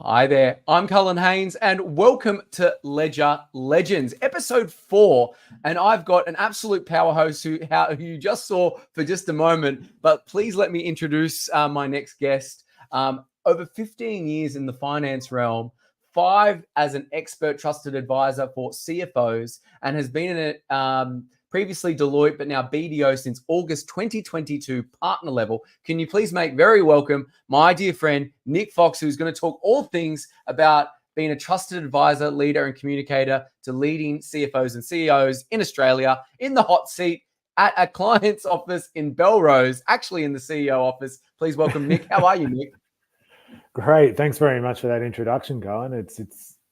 Hi there, I'm Cullen Haynes and welcome to Ledger Legends, episode 4. And I've got an absolute powerhouse who you just saw for just a moment, but please let me introduce my next guest. Over 15 years in the finance realm, 5 as an expert trusted advisor for CFOs, and has been in it previously Deloitte, but now BDO since August 2022, partner level. Can you please make very welcome my dear friend, Nick Fox, who's going to talk all things about being a trusted advisor, leader, and communicator to leading CFOs and CEOs in Australia, in the hot seat at a client's office in Belrose, actually in the CEO office. Please welcome Nick. How are you, Nick? Great. Thanks very much for that introduction, Cullen.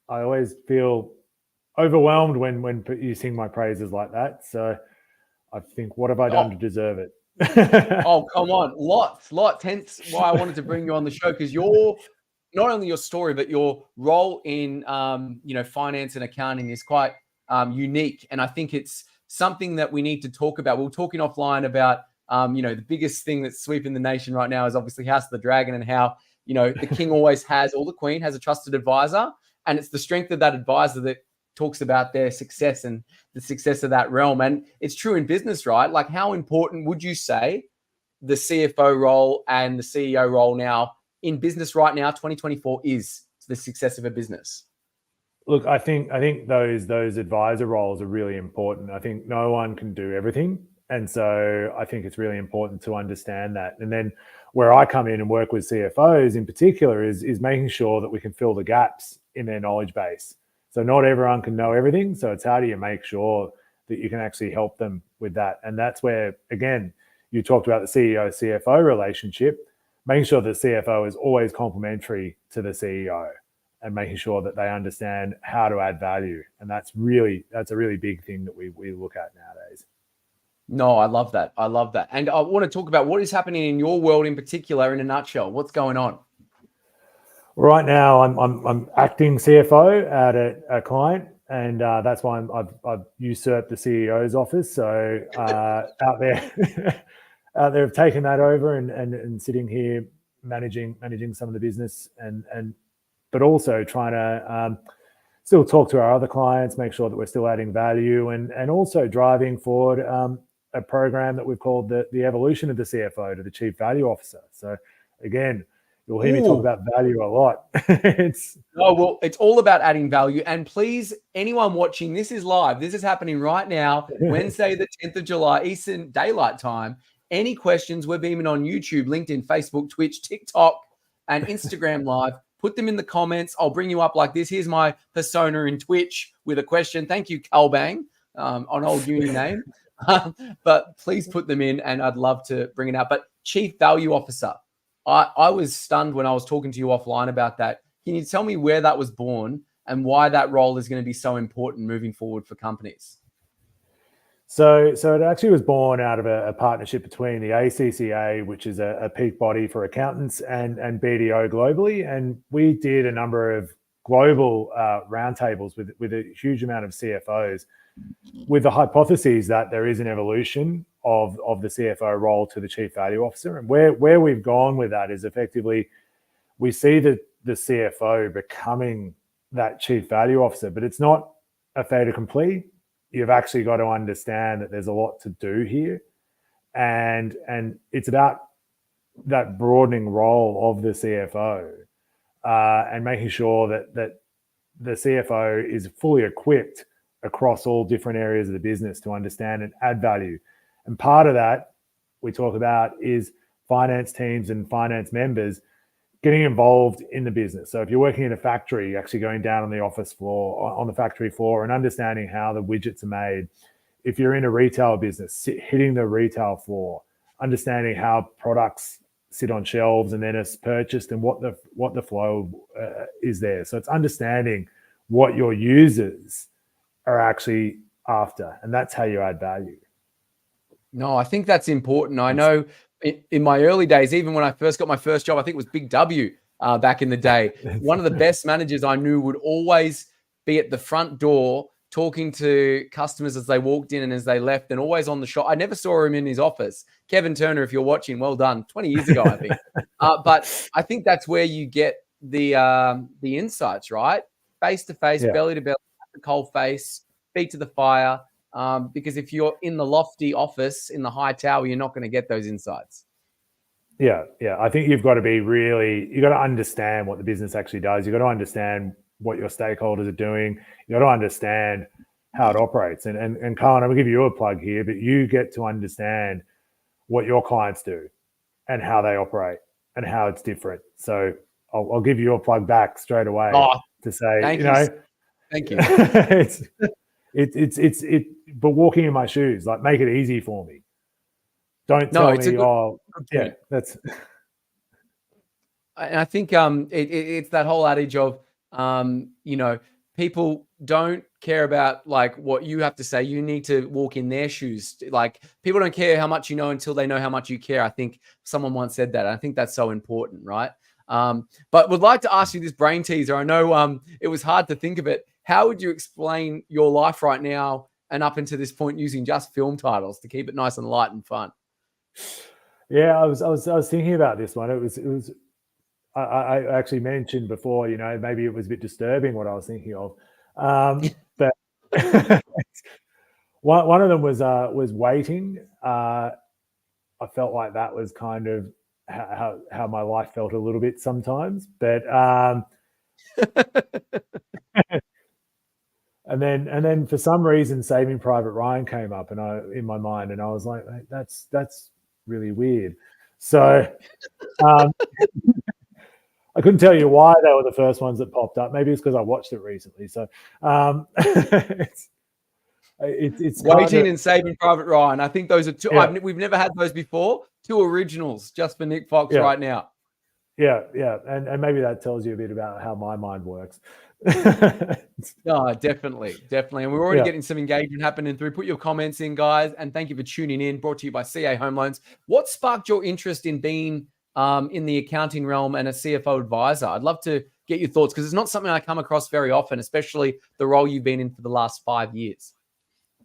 I always feel overwhelmed when you sing my praises like that. So I think, what have I done to deserve it? Oh, come on. Lots. Hence why I wanted to bring you on the show, because you're not only your story, but your role in, finance and accounting is quite unique. And I think it's something that we need to talk about. We were talking offline about, the biggest thing that's sweeping the nation right now is obviously House of the Dragon, and how, the king always has, or the queen has, a trusted advisor. And it's the strength of that advisor that talks about their success and the success of that realm. And it's true in business, right? Like, how important would you say the CFO role and the CEO role now in business right now, 2024, is to the success of a business? Look, I think those advisor roles are really important. I think no one can do everything. And so I think it's really important to understand that. And then where I come in and work with CFOs in particular is making sure that we can fill the gaps in their knowledge base. So not everyone can know everything. So it's how do you make sure that you can actually help them with that? And that's where, again, you talked about the CEO-CFO relationship, making sure that the CFO is always complementary to the CEO and making sure that they understand how to add value. And that's a really big thing that we look at nowadays. No, I love that. And I want to talk about what is happening in your world in particular, in a nutshell. What's going on? Right now, I'm acting CFO at a client, and that's why I've usurped the CEO's office. So out there have taken that over and sitting here managing some of the business, but also trying to still talk to our other clients, make sure that we're still adding value, and also driving forward a program that we've called the evolution of the CFO to the Chief Value Officer. So again, you'll hear me talk about value a lot. It's all about adding value. And please, anyone watching, this is live. This is happening right now, Wednesday, the 10th of July, Eastern Daylight Time. Any questions, we're beaming on YouTube, LinkedIn, Facebook, Twitch, TikTok, and Instagram Live. Put them in the comments. I'll bring you up like this. Here's my persona in Twitch with a question. Thank you, Calbang, an old uni name. But please put them in, and I'd love to bring it out. But Chief Value Officer, I was stunned when I was talking to you offline about that. Can you tell me where that was born and why that role is going to be so important moving forward for companies? So it actually was born out of a partnership between the ACCA, which is a peak body for accountants, and BDO globally. And we did a number of global roundtables with a huge amount of CFOs, with the hypothesis that there is an evolution of the CFO role to the Chief Value Officer. And where we've gone with that is effectively we see the CFO becoming that Chief Value Officer, but it's not a fait accompli. You've actually got to understand that there's a lot to do here. And it's about that broadening role of the CFO and making sure that the CFO is fully equipped across all different areas of the business to understand and add value. And part of that we talk about is finance teams and finance members getting involved in the business. So if you're working in a factory, actually going down on the office floor, on the factory floor, and understanding how the widgets are made. If you're in a retail business, hitting the retail floor, understanding how products sit on shelves and then it's purchased and what the flow is there. So it's understanding what your users are actually after, and that's how you add value. No, I think that's important. I know in my early days, even when I first got my first job, I think it was Big W back in the day. One of the best managers I knew would always be at the front door talking to customers as they walked in and as they left, and always on the shop. I never saw him in his office. Kevin Turner, if you're watching, well done. 20 years ago, I think. But I think that's where you get the insights, right? Face to face, belly to belly, the cold face, feet to the fire. Because if you're in the lofty office in the high tower, you're not going to get those insights. Yeah. I think you've got to understand what the business actually does. You've got to understand what your stakeholders are doing. You've got to understand how it operates. And Cullen, I'm gonna give you a plug here, but you get to understand what your clients do and how they operate and how it's different. So I'll give you a plug back straight away to say, thank you. it's but walking in my shoes, like, make it easy for me. Don't tell me, that's. And I think it's that whole adage of, people don't care about like what you have to say. You need to walk in their shoes. Like, people don't care how much you know until they know how much you care. I think someone once said that. I think that's so important, right? But would like to ask you this brain teaser. I know it was hard to think of it. How would you explain your life right now and up until this point using just film titles to keep it nice and light and fun? Yeah, I was thinking about this one. It was. I actually mentioned before, maybe it was a bit disturbing what I was thinking of, but one of them was waiting. I felt like that was kind of how my life felt a little bit sometimes, but and then for some reason, Saving Private Ryan came up in my mind, and I was like, that's really weird. So. I couldn't tell you why they were the first ones that popped up. Maybe it's because I watched it recently. So it's Waiting and Saving Private Ryan. I think those are two. Yeah. We've never had those before. Two originals just for Nick Fox right now. Yeah. And maybe that tells you a bit about how my mind works. No, definitely. And we're already getting some engagement happening through. Put your comments in, guys. And thank you for tuning in. Brought to you by CA Home Loans. What sparked your interest in being in the accounting realm and a CFO advisor? I'd love to get your thoughts, because it's not something I come across very often, especially the role you've been in for the last 5 years.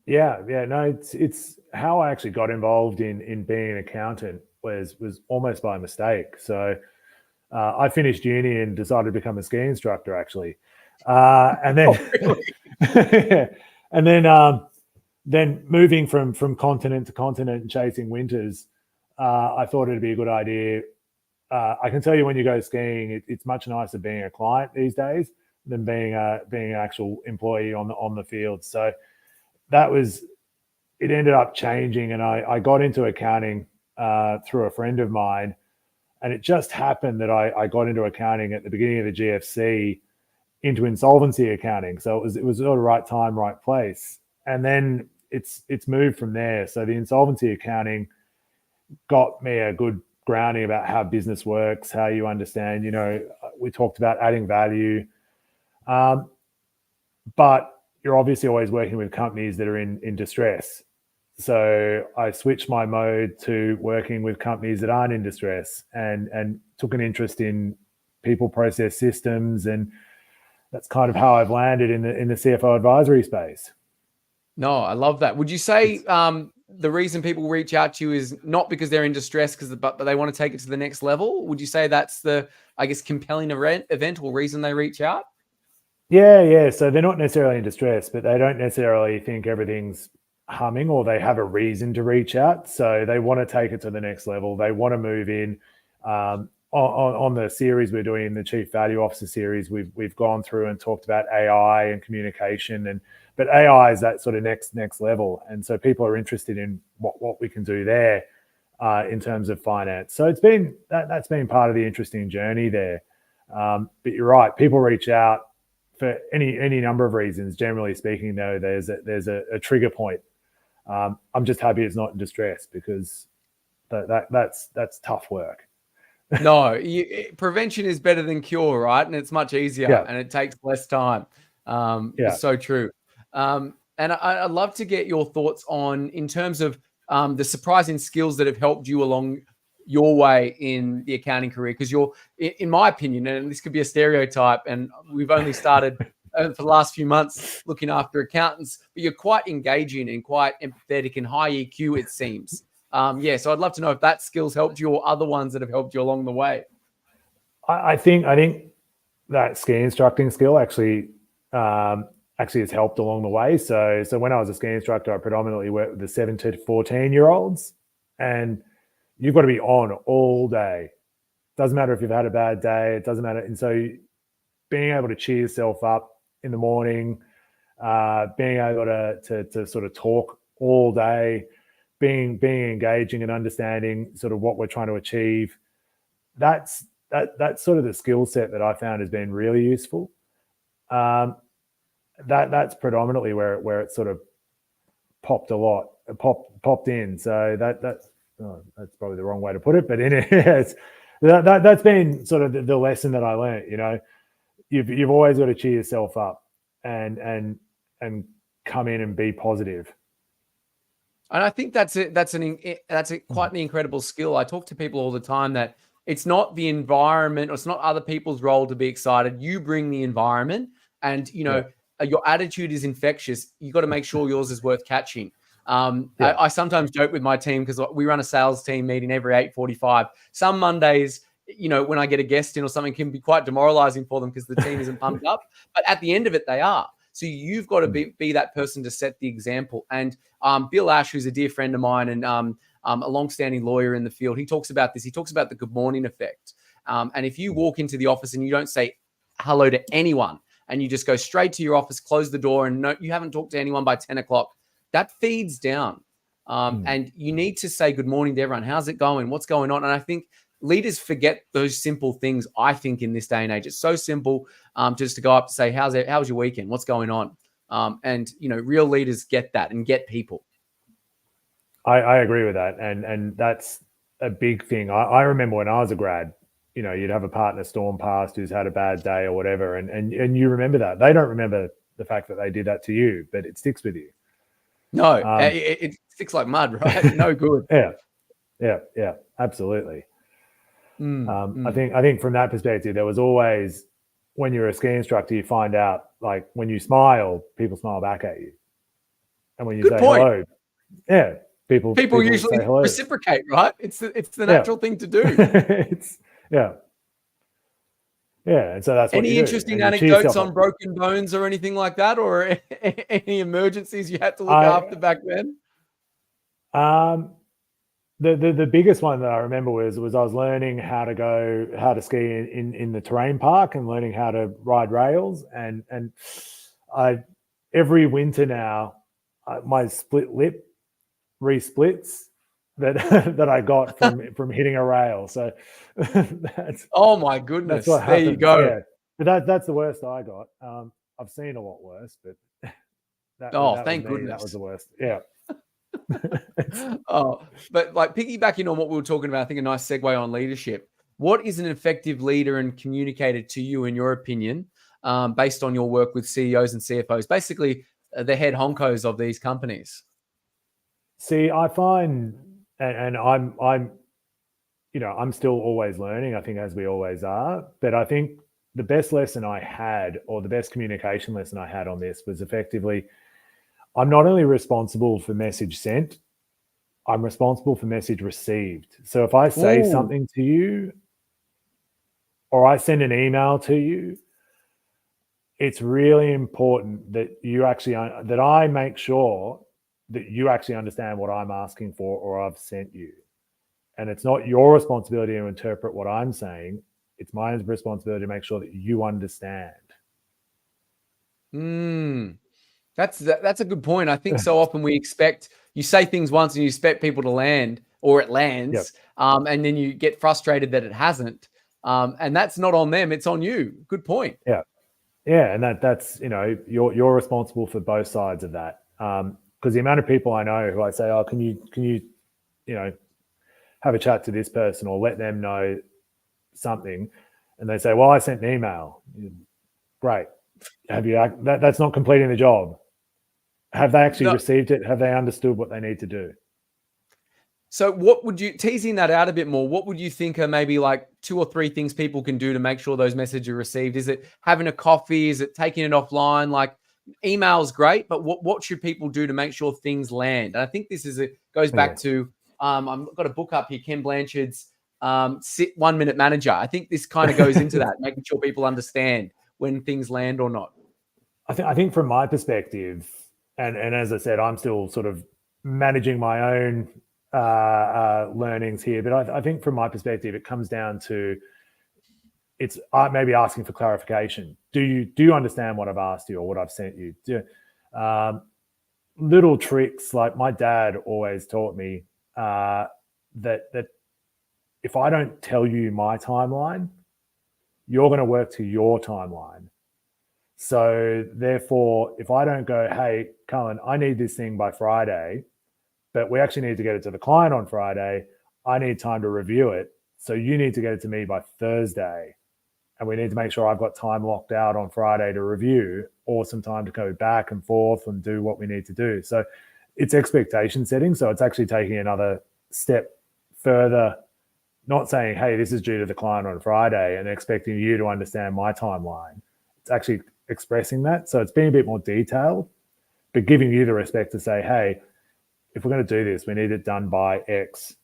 Yeah. No, it's how I actually got involved in being an accountant was almost by mistake. So I finished uni and decided to become a ski instructor, actually, and then then moving from continent to continent and chasing winters. I thought it'd be a good idea. I can tell you, when you go skiing, it's much nicer being a client these days than being an actual employee on the field. So it ended up changing, and I got into accounting through a friend of mine, and it just happened that I got into accounting at the beginning of the GFC into insolvency accounting. So it was all the right time, right place, and then it's moved from there. So the insolvency accounting got me a good grounding about how business works, how you understand, we talked about adding value. But you're obviously always working with companies that are in distress. So I switched my mode to working with companies that aren't in distress, and took an interest in people, process, systems. And that's kind of how I've landed in the CFO advisory space. No, I love that. Would you say the reason people reach out to you is not because they're in distress, but they want to take it to the next level? Would you say that's the, I guess, compelling event or reason they reach out? Yeah. So they're not necessarily in distress, but they don't necessarily think everything's humming, or they have a reason to reach out. So they want to take it to the next level. They want to move in. On the series we're doing, the Chief Value Officer series, we've gone through and talked about AI and communication, but AI is that sort of next level, and so people are interested in what we can do there in terms of finance. So it's been that's been part of the interesting journey there. But you're right, people reach out for any number of reasons. Generally speaking, though, there's a trigger point. I'm just happy it's not in distress, because that's tough work. No, prevention is better than cure, right? And it's much easier, and it takes less time. It's so true. And I'd love to get your thoughts on, in terms of the surprising skills that have helped you along your way in the accounting career. Because you're, in my opinion, and this could be a stereotype, and we've only started for the last few months looking after accountants, but you're quite engaging and quite empathetic and high EQ, it seems. So I'd love to know if that skills helped you, or other ones that have helped you along the way. I think that ski instructing skill actually has helped along the way. So when I was a ski instructor, I predominantly worked with the 7 to 14-year-olds, and you've got to be on all day. Doesn't matter if you've had a bad day. It doesn't matter. And so being able to cheer yourself up in the morning, being able to sort of talk all day, being engaging and understanding sort of what we're trying to achieve, that's sort of the skill set that I found has been really useful. That's predominantly where it sort of popped in. So that's probably the wrong way to put it, but that's been sort of the lesson that I learned. You know, you've always got to cheer yourself up and come in and be positive. And I think that's quite an incredible skill. I talk to people all the time that it's not the environment or it's not other people's role to be excited. You bring the environment, and your attitude is infectious. You got to make sure yours is worth catching. I sometimes joke with my team because we run a sales team meeting every 8:45. Some Mondays, when I get a guest in or something, can be quite demoralizing for them because the team isn't pumped up. But at the end of it, they are. So you've got to be that person to set the example. And Bill Ash, who's a dear friend of mine and a long-standing lawyer in the field, he talks about this. He talks about the good morning effect. And if you walk into the office and you don't say hello to anyone and you just go straight to your office, close the door, and you haven't talked to anyone by 10 o'clock, that feeds down. And you need to say good morning to everyone. How's it going? What's going on? And I think leaders forget those simple things, I think, in this day and age. It's so simple just to go up to say, how's your weekend? What's going on? And real leaders get that and get people. I agree with that. And that's a big thing. I remember when I was a grad, you'd have a partner storm past who's had a bad day or whatever. And you remember that. They don't remember the fact that they did that to you, but it sticks with you. No, it sticks like mud, right? No good. Yeah, absolutely. I think from that perspective, there was always, when you're a ski instructor, you find out, like, when you smile, people smile back at you, and when you say hello, people usually reciprocate, right? It's the natural thing to do. And so that's what any you interesting do. anecdotes on broken bones or anything like that, or any emergencies you had to look after back then? The biggest one that I remember was I was learning how to ski in the terrain park and learning how to ride rails, and I every winter now my split lip resplits that I got from hitting a rail. So that's, oh my goodness, that's what there happens. you go. Yeah. But that's the worst I got. I've seen a lot worse, but thank goodness, that was the worst. Yeah. But like piggybacking on what we were talking about, I think a nice segue on leadership. What is an effective leader and communicator to you, in your opinion, based on your work with CEOs and CFOs, basically the head honkos of these companies? See, I find, and I'm still always learning, I think, as we always are, but I think the best lesson I had, or the best communication lesson I had on this, was effectively, I'm not only responsible for message sent, I'm responsible for message received. So if I say something to you, or I send an email to you, it's really important that that I make sure that you actually understand what I'm asking for or I've sent you. And it's not your responsibility to interpret what I'm saying. It's my responsibility to make sure that you understand. That's a good point. I think so often you say things once and you expect people to land, or it lands, and then you get frustrated that it hasn't. And that's not on them, it's on you. Good point. Yeah, and that's you're responsible for both sides of that. Because the amount of people I know who I say, oh, can you have a chat to this person or let them know something, and they say, well, I sent an email. Great. Have you? That's not completing the job. Have they actually received it? Have they understood what they need to do? So what would you, teasing that out a bit more, what would you think are maybe like 2 or 3 things people can do to make sure those messages are received? Is it having a coffee? Is it taking it offline? Like, email's great, but what should people do to make sure things land? And I think this goes back to, I've got a book up here, Ken Blanchard's sit 1 minute manager. I think this kind of goes into that, making sure people understand when things land or not. I think from my perspective, and as I said, I'm still sort of managing my own learnings here, but I think from my perspective, it comes down to it's maybe asking for clarification. Do you understand what I've asked you or what I've sent you? Little tricks, like my dad always taught me that if I don't tell you my timeline, you're going to work to your timeline. So therefore, if I don't go, hey, Cullen, I need this thing by Friday, but we actually need to get it to the client on Friday, I need time to review it. So you need to get it to me by Thursday. And we need to make sure I've got time locked out on Friday to review, or some time to go back and forth and do what we need to do. So it's expectation setting. So it's actually taking another step further, not saying, hey, this is due to the client on Friday and expecting you to understand my timeline. It's actually expressing that. So it's being a bit more detailed, but giving you the respect to say, hey, if we're going to do this, we need it done by X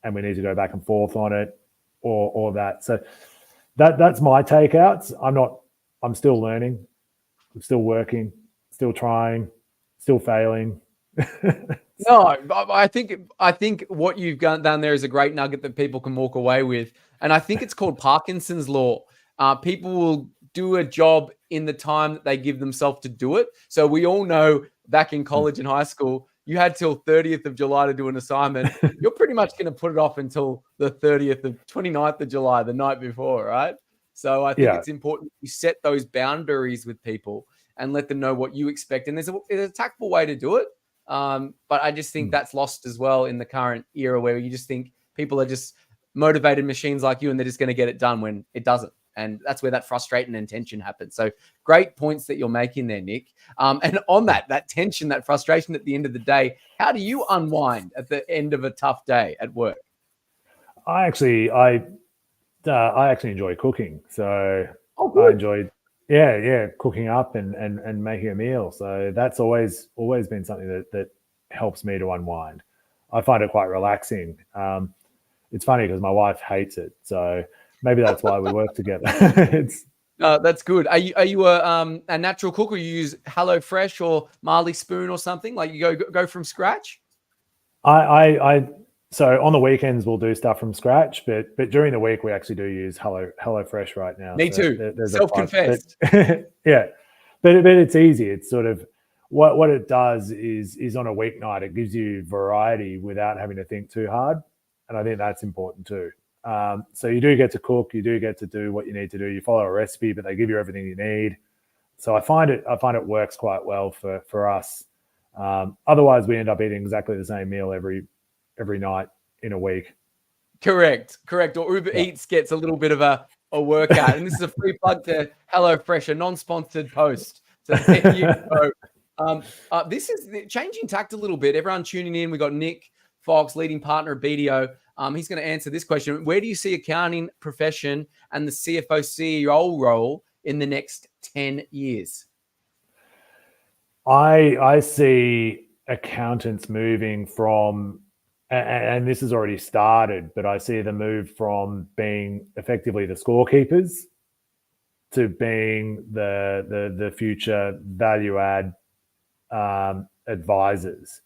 and we need to go back and forth on it or that. So that's my takeouts. I'm still learning. I'm still working, still trying, still failing. No, I think what you've done there is a great nugget that people can walk away with. And I think it's called Parkinson's law. People will do a job in the time that they give themselves to do it. So we all know back in college and high school, you had till 30th of July to do an assignment. You're pretty much going to put it off until the 29th of July, the night before, right? So I think it's important you set those boundaries with people and let them know what you expect. And there's a tactful way to do it. But I just think that's lost as well in the current era, where you just think people are just motivated machines like you and they're just going to get it done when it doesn't. And that's where that frustration and tension happens. So great points that you're making there, Nick. And on that tension, that frustration at the end of the day, how do you unwind at the end of a tough day at work? I actually enjoy cooking. So I enjoyed, cooking up and making a meal. So that's always been something that helps me to unwind. I find it quite relaxing. It's funny because my wife hates it. So maybe that's why we work together. That's good. Are you a natural cook, or you use HelloFresh or Marley Spoon or something? Like you go from scratch? So on the weekends we'll do stuff from scratch, but during the week we actually do use HelloFresh right now. Me too. Self-confessed. Yeah, but it's easy. It's sort of what it does is on a weeknight it gives you variety without having to think too hard, and I think that's important too. So you do get to cook, you do get to do what you need to do. You follow a recipe, but they give you everything you need. So I find it works quite well for us. Otherwise, we end up eating exactly the same meal every night in a week. Correct. Or Uber Eats gets a little bit of a workout. And this is a free plug to HelloFresh, a non-sponsored post. So there you go. This is changing tact a little bit. Everyone tuning in. We got Nick Fox, leading partner at BDO. He's going to answer this question. Where do you see accounting profession and the CFO CEO role in the next 10 years? I see accountants moving from, and this has already started, but I see the move from being effectively the scorekeepers to being the future value add advisors.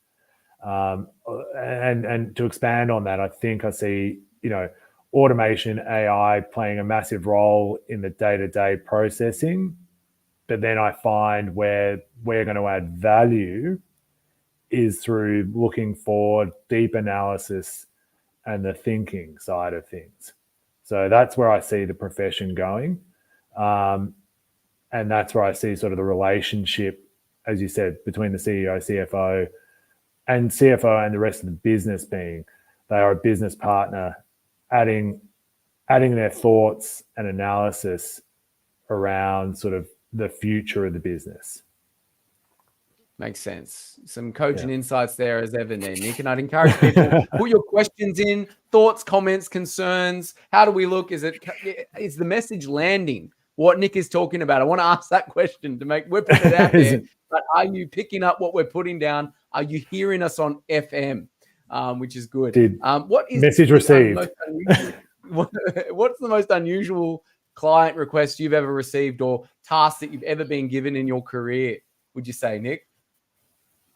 And to expand on that, I think I see, automation, AI playing a massive role in the day-to-day processing. But then I find where we're going to add value is through looking for deep analysis and the thinking side of things. So that's where I see the profession going. And that's where I see sort of the relationship, as you said, between the CEO, CFO, and the rest of the business being they are a business partner, adding their thoughts and analysis around sort of the future of the business. Makes sense. Some coaching insights there as ever, Nick. And I'd encourage people, put your questions in, thoughts, comments, concerns. How do we look? Is the message landing what Nick is talking about? I want to ask that question we're putting it out there. But are you picking up what we're putting down? Are you hearing us on FM? Which is good. What is message received? Most unusual? What's the most unusual client request you've ever received or task that you've ever been given in your career, would you say, Nick?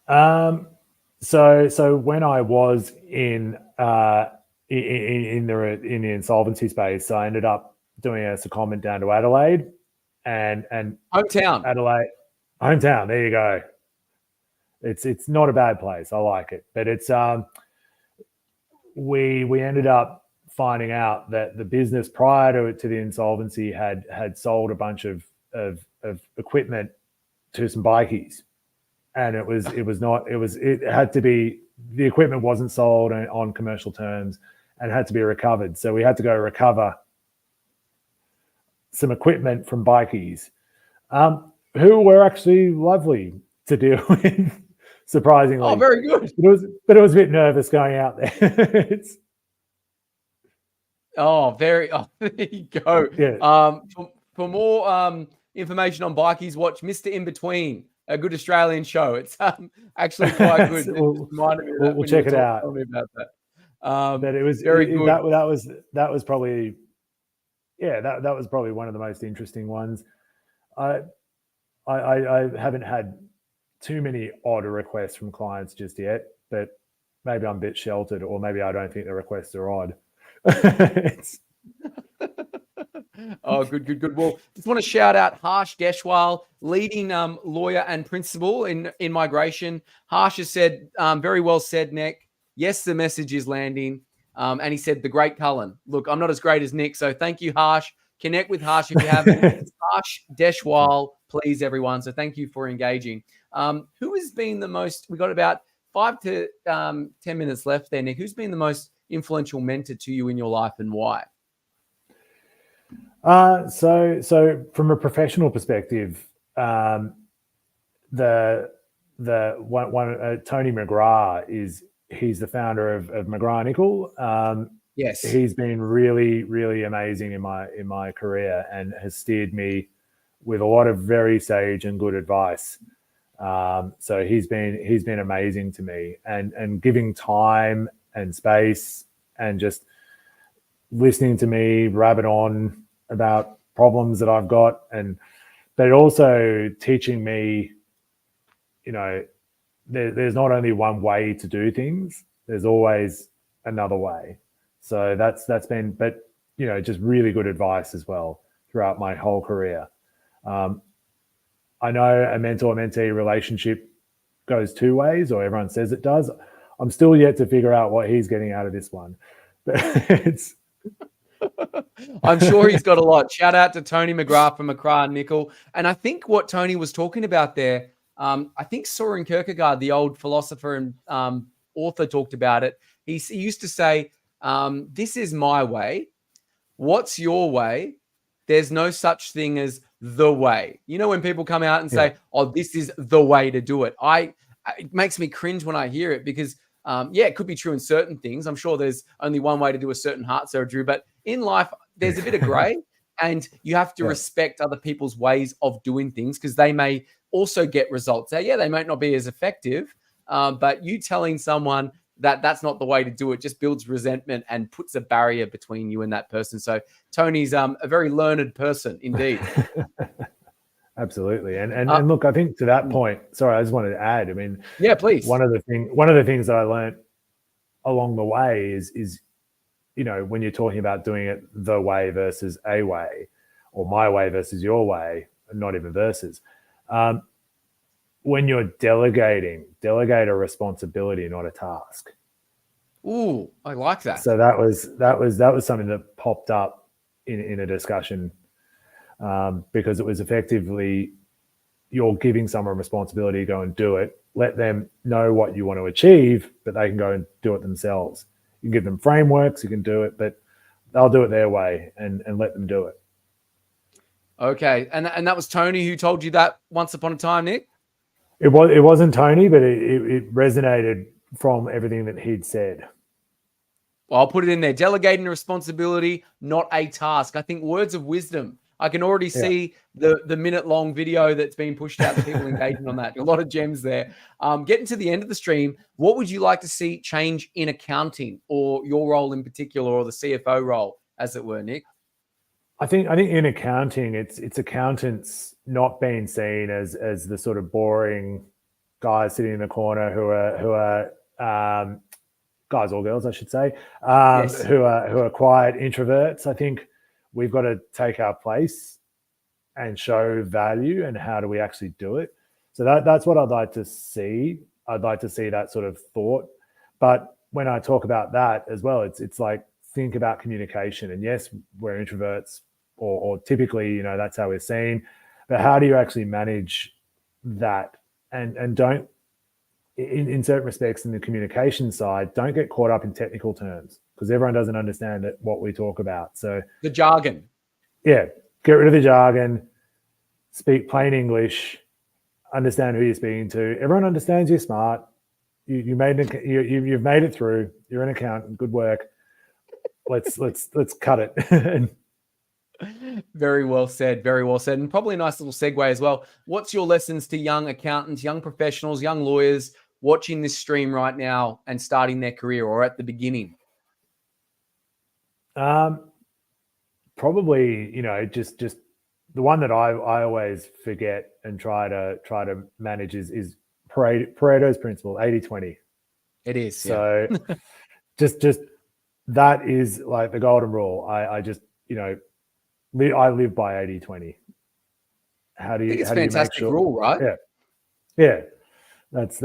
So when I was in the insolvency space, I ended up doing a secondment down to Adelaide, and hometown. There you go. It's not a bad place. I like it, but it's we ended up finding out that the business prior to the insolvency had sold a bunch of equipment to some bikies, and it had to be, the equipment wasn't sold on commercial terms and had to be recovered. So we had to go recover some equipment from bikies, who were actually lovely to deal with, surprisingly. Oh, very good. But it was a bit nervous going out there. there you go. Yeah. For more information on bikies, watch Mr. In Between, a good Australian show. It's actually quite good. We'll check it out. Tell me about that. But it was very good. That was probably, that was probably one of the most interesting ones. I haven't had too many odd requests from clients just yet, but maybe I'm a bit sheltered, or maybe I don't think the requests are odd. Oh, good. Well, just want to shout out Harsh Deshwal, leading lawyer and principal in migration. Harsh has said, very well said, Nick. Yes, the message is landing. And he said, the great Cullen. Look, I'm not as great as Nick, so thank you, Harsh. Connect with Harsh if you haven't. It's Harsh Deshwal, please, everyone. So thank you for engaging. Who has been the most, we got about 5 to 10 minutes left there, Nick. Who's been the most influential mentor to you in your life, and why? So from a professional perspective, the one Tony McGrath he's the founder of McGrath Nickel. Yes, he's been really, really amazing in my career, and has steered me with a lot of very sage and good advice. So he's been amazing to me, and giving time and space, and just listening to me rabbit on about problems that I've got, but also teaching me, there's not only one way to do things, there's always another way. So that's been, but just really good advice as well throughout my whole career. I know a mentor-mentee relationship goes two ways, or everyone says it does. I'm still yet to figure out what he's getting out of this one. But I'm sure he's got a lot. Shout out to Tony McGrath from McGrath Nickel. And I think what Tony was talking about there, I think Soren Kierkegaard, the old philosopher and author, talked about it. He used to say, this is my way. What's your way? There's no such thing as the way. When people come out and say, oh, this is the way to do it. It makes me cringe when I hear it, because it could be true in certain things. I'm sure there's only one way to do a certain heart surgery, but in life, there's a bit of gray, and you have to respect other people's ways of doing things, because they may also get results. Now, they might not be as effective, but you telling someone that that's not the way to do it just builds resentment and puts a barrier between you and that person. So Tony's a very learned person indeed. Absolutely. And look, I think to that point, sorry, I just wanted to add, please. One of the things that I learned along the way is, when you're talking about doing it the way versus a way, or my way versus your way, not even versus, when you're delegate a responsibility, not a task. Ooh, I like that. So that was something that popped up in a discussion, because it was effectively, you're giving someone responsibility to go and do it. Let them know what you want to achieve, but they can go and do it themselves. You can give them frameworks, you can do it, but they'll do it their way, and let them do it. Okay. And that was Tony who told you that once upon a time, Nick? It wasn't Tony, but it resonated from everything that he'd said. Well, I'll put it in there. Delegating a responsibility, not a task. I think words of wisdom. I can already see the minute-long video that's been pushed out to people engaging on that. A lot of gems there. Getting to the end of the stream, what would you like to see change in accounting, or your role in particular, or the CFO role as it were, Nick? I think in accounting, it's accountants not being seen as the sort of boring guys sitting in the corner who are guys or girls, I should say, Yes. who are quiet introverts. I think we've got to take our place and show value, and how do we actually do it? So that's what I'd like to see. I'd like to see that sort of thought. But when I talk about that as well, it's like, think about communication. And yes, we're introverts, or typically, that's how we're seen. But how do you actually manage that? And don't, in certain respects, in the communication side, don't get caught up in technical terms, because everyone doesn't understand what we talk about. So the jargon. Yeah, get rid of the jargon, speak plain English, understand who you're speaking to. Everyone understands you're smart. You've made it through. You're an accountant. Good work. Let's cut it. Very well said. Very well said. And probably a nice little segue as well. What's your lessons to young accountants, young professionals, young lawyers watching this stream right now and starting their career, or at the beginning? Probably, just the one that I always forget and try to manage is Pareto's principle, 80-20. It is. So just that is like the golden rule. I just, I live by 80-20. How do you, it's how a do you make fantastic sure? rule, right? Yeah. That's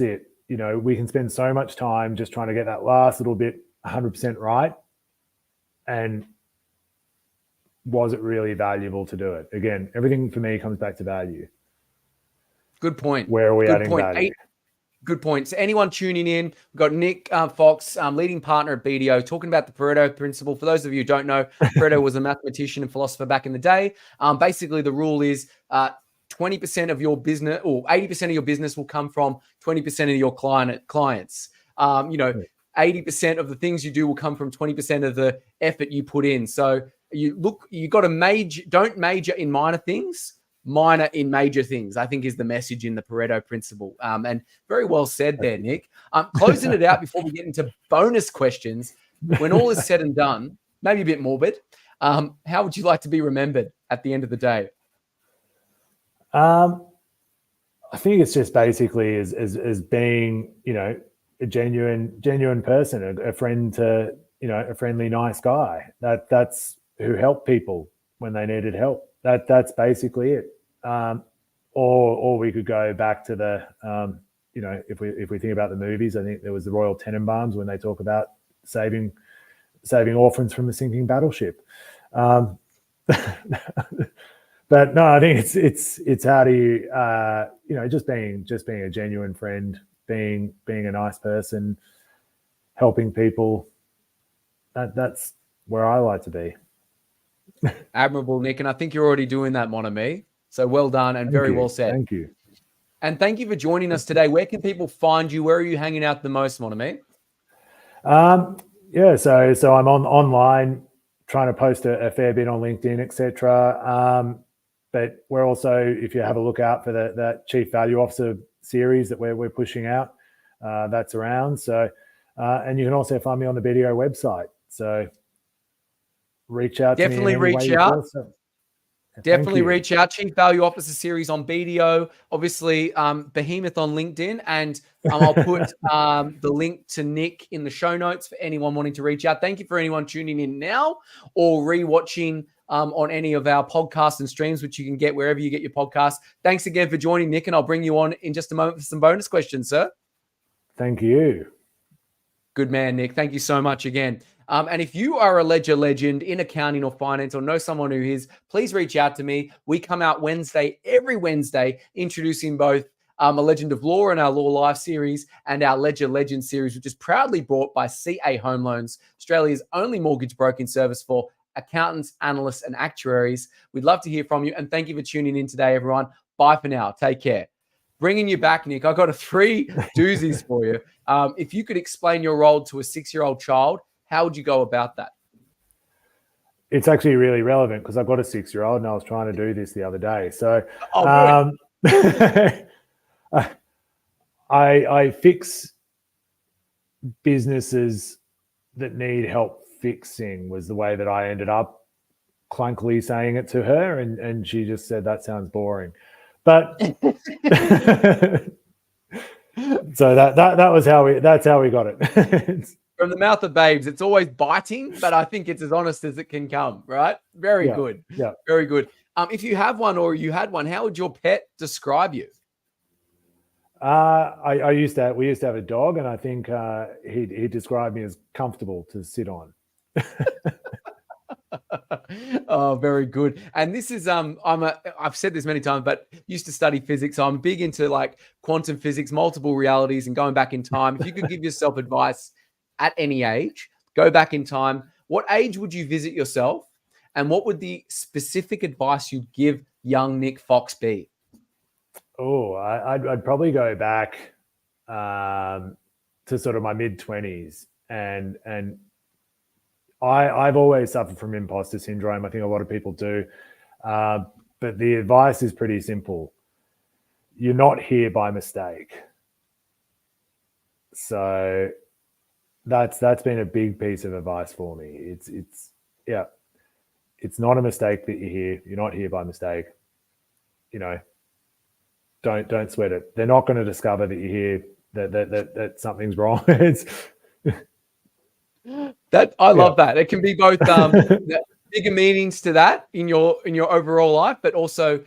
it. We can spend so much time just trying to get that last little bit 100% right. And was it really valuable to do it? Again, everything for me comes back to value. Good point. Where are we adding value? Good point. So anyone tuning in, we've got Nick Fox, leading partner at BDO, talking about the Pareto principle. For those of you who don't know, Pareto was a mathematician and philosopher back in the day. Basically, the rule is 20% of your business, or 80% of your business will come from 20% of your clients. 80% of the things you do will come from 20% of the effort you put in. So you got to don't major in minor things, minor in major things, I think is the message in the Pareto principle. And very well said there, Nick. Closing it out before we get into bonus questions, when all is said and done, maybe a bit morbid, how would you like to be remembered at the end of the day? I think it's just basically as being, a genuine person, a friend to, a friendly, nice guy. That's who helped people when they needed help. That's basically it. Or we could go back to the, if we think about the movies, I think there was the Royal Tenenbaums when they talk about saving orphans from a sinking battleship. But no, I think it's how do you, just being a genuine friend, being a nice person, helping people. That's where I like to be. Admirable, Nick. And I think you're already doing that, mon ami. So well done and very well said. Thank you. And thank you for joining us today. Where can people find you? Where are you hanging out the most, mon ami? So I'm online trying to post a fair bit on LinkedIn, etc. But we're also, if you have a look out for that Chief Value Officer series that we're pushing out, that's around. So, and you can also find me on the BDO website. So reach out to me. Definitely reach out. Definitely reach out. Chief Value Officer series on BDO, obviously Behemoth on LinkedIn, and I'll put the link to Nick in the show notes for anyone wanting to reach out. Thank you for anyone tuning in now or rewatching on any of our podcasts and streams, which you can get wherever you get your podcasts. Thanks again for joining, Nick, and I'll bring you on in just a moment for some bonus questions, sir. Thank you. Good man, Nick. Thank you so much again. And if you are a ledger legend in accounting or finance or know someone who is, please reach out to me. We come out every Wednesday, introducing both a Legend of Law and our Law Live series and our Ledger Legend series, which is proudly brought by CA Home Loans, Australia's only mortgage broking service for accountants, analysts, and actuaries. We'd love to hear from you. And thank you for tuning in today, everyone. Bye for now. Take care. Bringing you back, Nick, I've got 3 doozies for you. If you could explain your role to a 6-year-old child, how would you go about that? It's actually really relevant because I've got a 6-year-old and I was trying to do this the other day. So I fix businesses that need help fixing was the way that I ended up clunkily saying it to her, and she just said, that sounds boring. But so that's how we got it. From the mouth of babes, it's always biting, but I think it's as honest as it can come, right? Very good. Yeah. Very good. If you have one or you had one, how would your pet describe you? We used to have a dog, and I think he described me as comfortable to sit on. Oh, very good. And this is I've said this many times, but used to study physics. So I'm big into like quantum physics, multiple realities, and going back in time. If you could give yourself advice at any age, go back in time. What age would you visit yourself, and what would the specific advice you'd give young Nick Fox be? Oh, I'd probably go back to sort of my mid-20s, and I've always suffered from imposter syndrome. I think a lot of people do, but the advice is pretty simple. You're not here by mistake. So that's been a big piece of advice for me. It's not a mistake that you're here. You're not here by mistake. You know, don't sweat it. They're not going to discover that you're here, that something's wrong. I love that. It can be both bigger meanings to that in your overall life, but also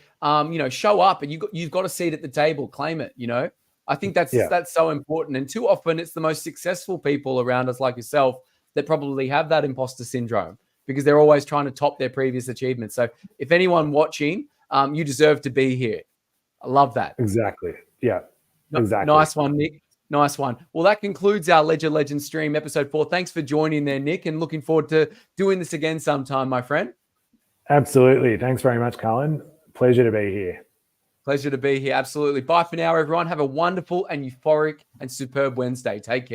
show up, and you've got a seat at the table, claim it. I think that's so important. And too often it's the most successful people around us, like yourself, that probably have that imposter syndrome because they're always trying to top their previous achievements. So if anyone watching, you deserve to be here. I love that. Exactly. Yeah. Exactly. Nice one, Nick. Nice one. Well, that concludes our Ledger Legend stream, episode 4. Thanks for joining there, Nick, and looking forward to doing this again sometime, my friend. Absolutely. Thanks very much, Cullen. Pleasure to be here. Pleasure to be here. Absolutely. Bye for now, everyone. Have a wonderful and euphoric and superb Wednesday. Take care.